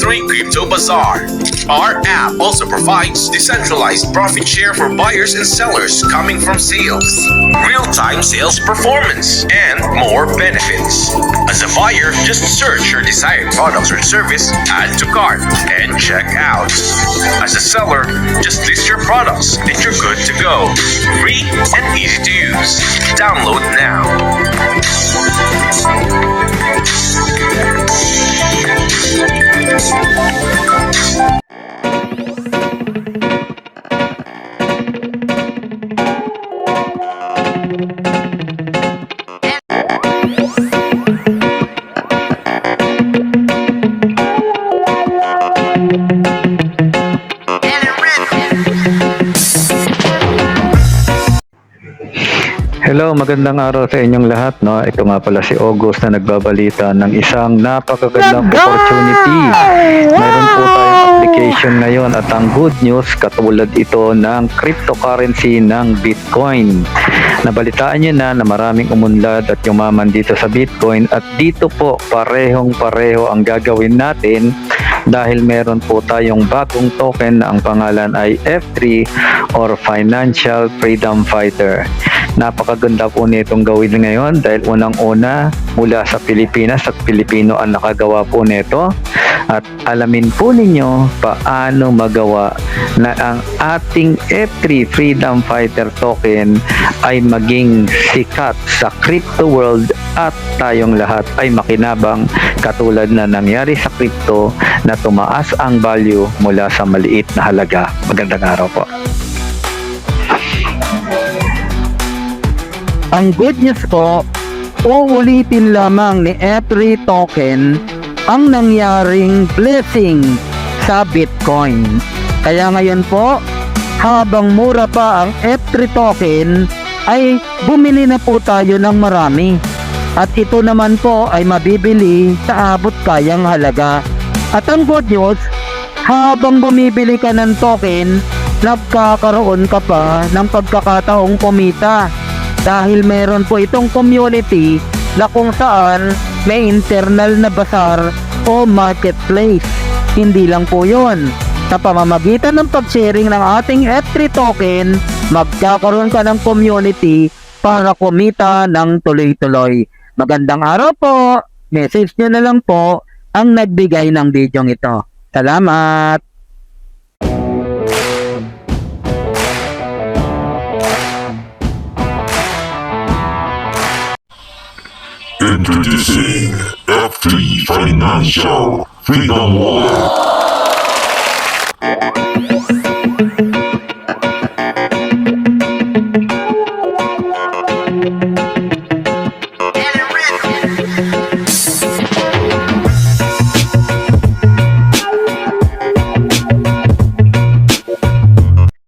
F3 Crypto Bazaar. Our app also provides decentralized profit share for buyers and sellers coming from sales, real-time sales performance, and more benefits. As a buyer, just search your desired products or service, add to cart, and check out. As a seller, just list your products and you're good to go. Free and easy to use. Download now. Hello, magandang araw sa inyong lahat. No? Ito nga pala si August na nagbabalita ng isang napakagandang opportunity. Mayroon po tayong application ngayon at ang good news, katulad ito ng cryptocurrency ng Bitcoin. Nabalitaan nyo na maraming umunlad at yumaman dito sa Bitcoin at dito po parehong-pareho ang gagawin natin dahil meron po tayong bagong token na ang pangalan ay F3 or Financial Freedom Fighter. Napakaganda po nitong gawin ngayon dahil unang-una mula sa Pilipinas at Pilipino ang nakagawa po nito at alamin po ninyo paano magawa na ang ating F3 Freedom Fighter token ay maging sikat sa crypto world at tayong lahat ay makinabang katulad na nangyari sa crypto na tumaas ang value mula sa maliit na halaga. Magandang araw po. Ang good news po, uulitin lamang ni F3 token ang nangyaring blessing sa Bitcoin. Kaya ngayon po, habang mura pa ang F3 token, ay bumili na po tayo ng marami. At ito naman po ay mabibili sa abot kayang halaga. At ang good news, habang bumibili ka ng token, nagkakaroon ka pa ng pagkakataong kumita. Dahil meron po itong community na kung saan may internal na bazaar o marketplace. Hindi lang po yon. Sa pamamagitan ng pag-sharing ng ating F3 token, magkakaroon ka ng community para kumita ng tuloy-tuloy. Magandang araw po! Message nyo na lang po ang nagbigay ng video ito. Salamat! Introducing F3 Financial Freedom Wallet.